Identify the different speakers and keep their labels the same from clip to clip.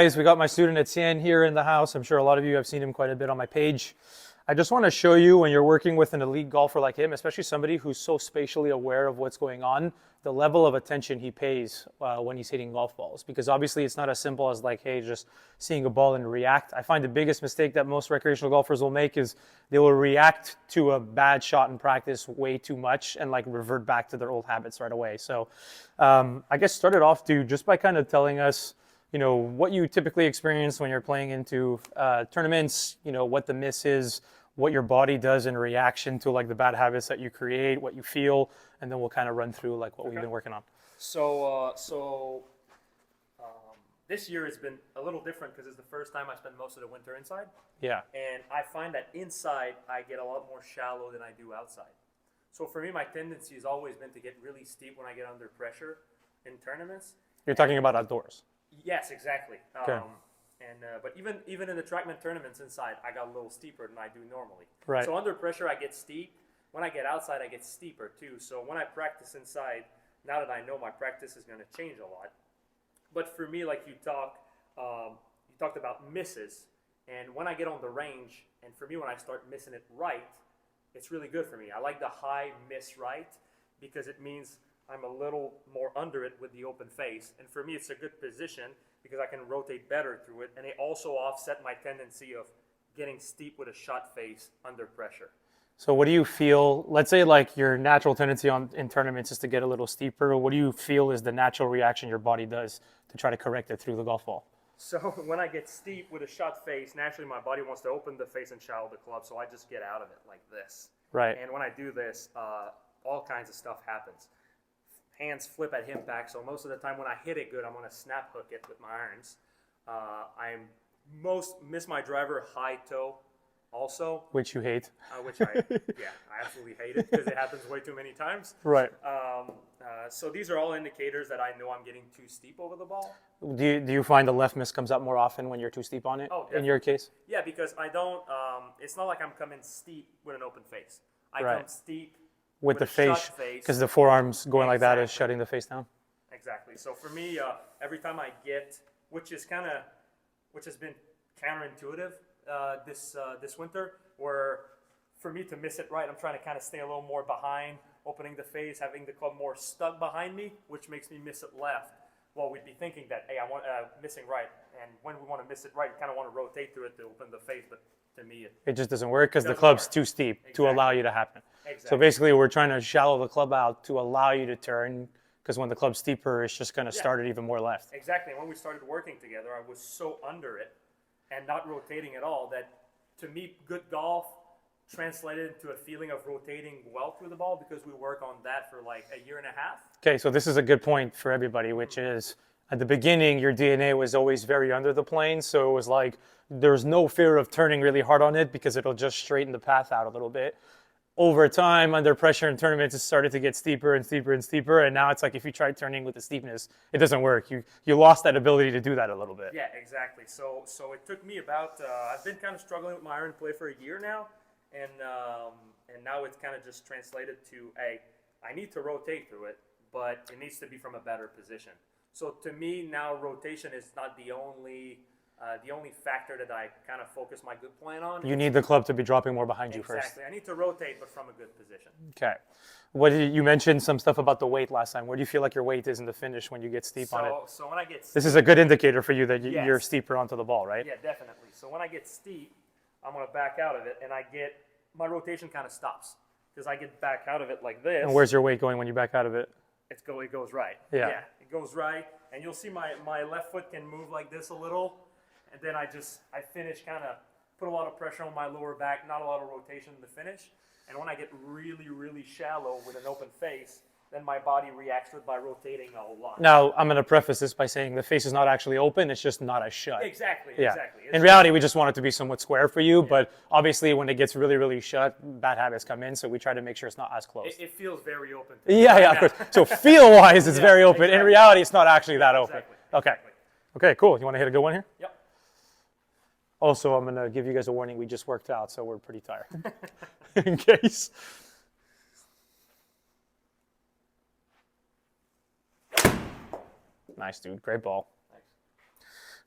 Speaker 1: Guys, we got my student Etienne here in the house. I'm sure a lot of you have seen him quite a bit on my page. I just want to show you when you're working with an elite golfer like him, especially somebody who's so spatially aware of what's going on, the level of attention he pays when he's hitting golf balls. Because obviously it's not as simple as like, hey, just seeing a ball and react. I find the biggest mistake that most recreational golfers will make is they will react to a bad shot in practice way too much and like revert back to their old habits right away. So I guess start it off, dude, just by kind of telling us what you typically experience when you're playing into tournaments, what the miss is, what your body does in reaction to like the bad habits that you create, what you feel, and then we'll kind of run through like what we've been working on.
Speaker 2: So this year has been a little different because it's the first time I spend most of the winter inside.
Speaker 1: Yeah.
Speaker 2: And I find that inside I get a lot more shallow than I do outside. So for me, my tendency has always been to get really steep when I get under pressure in tournaments.
Speaker 1: You're talking about outdoors.
Speaker 2: Yes, exactly.
Speaker 1: Okay.
Speaker 2: But even in the trackman tournaments inside, I got a little steeper than I do normally.
Speaker 1: Right.
Speaker 2: So under pressure, I get steep. When I get outside, I get steeper too. So when I practice inside, now that I know my practice is going to change a lot. But for me, like you talked about misses. And when I get on the range, and for me, when I start missing it right, it's really good for me. I like the high miss right because it means I'm a little more under it with the open face. And for me, it's a good position because I can rotate better through it. And it also offset my tendency of getting steep with a shot face under pressure.
Speaker 1: So what do you feel, let's say like your natural tendency in tournaments is to get a little steeper. What do you feel is the natural reaction your body does to try to correct it through the golf ball?
Speaker 2: So when I get steep with a shot face, naturally my body wants to open the face and shallow the club. So I just get out of it like this.
Speaker 1: Right.
Speaker 2: And when I do this, all kinds of stuff happens. Hands flip at impact, so most of the time when I hit it good, I'm going to snap hook it with my irons. I miss my driver high toe also.
Speaker 1: Which you hate.
Speaker 2: Which I absolutely hate it because it happens way too many times.
Speaker 1: Right.
Speaker 2: So these are all indicators that I know I'm getting too steep over the ball.
Speaker 1: Do you find the left miss comes up more often when you're too steep on it?
Speaker 2: Oh,
Speaker 1: in your case?
Speaker 2: Yeah, because I don't, it's not like I'm coming steep with an open face. I
Speaker 1: Right.
Speaker 2: come steep
Speaker 1: with the face, because the forearms going like that is shutting the face down.
Speaker 2: Exactly. So for me, every time I get, which has been counterintuitive this winter, where for me to miss it right, I'm trying to kind of stay a little more behind, opening the face, having the club more stuck behind me, which makes me miss it left. Well, we'd be thinking that, hey, I want missing right, and when we want to miss it right, we kind of want to rotate through it to open the face, but to me,
Speaker 1: it just doesn't work because the club's too steep to allow you to happen.
Speaker 2: Exactly.
Speaker 1: So basically, we're trying to shallow the club out to allow you to turn, because when the club's steeper, it's just going to start it even more left.
Speaker 2: Exactly. When we started working together, I was so under it and not rotating at all that, to me, good golf translated into a feeling of rotating well through the ball because we work on that for like a year and a half.
Speaker 1: Okay, so this is a good point for everybody, which is at the beginning, your DNA was always very under the plane. So it was like there's no fear of turning really hard on it because it'll just straighten the path out a little bit. Over time, under pressure in tournaments, it started to get steeper and steeper and steeper. And now it's like if you try turning with the steepness, it doesn't work. You lost that ability to do that a little bit.
Speaker 2: Yeah, exactly. So it took me about, I've been kind of struggling with my iron play for a year now. And now it's kind of just translated to, hey, I need to rotate through it, but it needs to be from a better position. So to me now, rotation is not the only factor that I kind of focus my good plan on.
Speaker 1: You need the club to be dropping more behind you first.
Speaker 2: Exactly. I need to rotate, but from a good position.
Speaker 1: Okay. You mentioned some stuff about the weight last time. Where do you feel like your weight is in the finish when you get steep on it?
Speaker 2: So when I get steep,
Speaker 1: this is a good indicator for you that you're steeper onto the ball, right?
Speaker 2: Yeah, definitely. So when I get steep, I'm going to back out of it, and my rotation kind of stops because I get back out of it like this.
Speaker 1: And where's your weight going when you back out of it?
Speaker 2: It goes right.
Speaker 1: Yeah,
Speaker 2: it goes right, and you'll see my left foot can move like this a little, and then I finish kind of put a lot of pressure on my lower back, not a lot of rotation in the finish, and when I get really, really shallow with an open face, then my body reacts to it by rotating a lot.
Speaker 1: Now, I'm going to preface this by saying the face is not actually open, it's just not as shut.
Speaker 2: Exactly.
Speaker 1: In reality, we just want it to be somewhat square for you, but obviously when it gets really, really shut, bad habits come in, so we try to make sure it's not as close.
Speaker 2: It feels very open.
Speaker 1: Yeah, of course. So feel-wise, it's very open. Exactly. In reality, it's not actually that open. Okay. Okay, cool. You want to hit a good one here?
Speaker 2: Yep.
Speaker 1: Also, I'm going to give you guys a warning. We just worked out, so we're pretty tired. In case. Nice, dude. Great ball.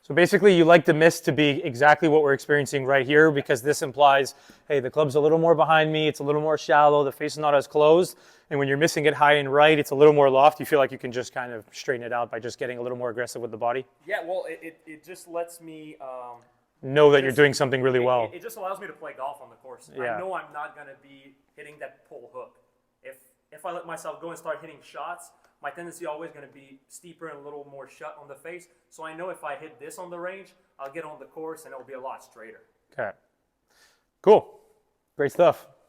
Speaker 1: So basically you like the miss to be exactly what we're experiencing right here, because this implies, hey, the club's a little more behind me, it's a little more shallow, the face is not as closed, and when you're missing it high and right, it's a little more loft, you feel like you can just kind of straighten it out by just getting a little more aggressive with the body?
Speaker 2: Yeah, well, it just lets me
Speaker 1: Know that you're doing something really well.
Speaker 2: It just allows me to play golf on the course.
Speaker 1: Yeah.
Speaker 2: I know I'm not going to be hitting that pull hook. If I let myself go and start hitting shots, my tendency always going to be steeper and a little more shut on the face. So I know if I hit this on the range, I'll get on the course and it'll be a lot straighter.
Speaker 1: Okay. Cool. Great stuff.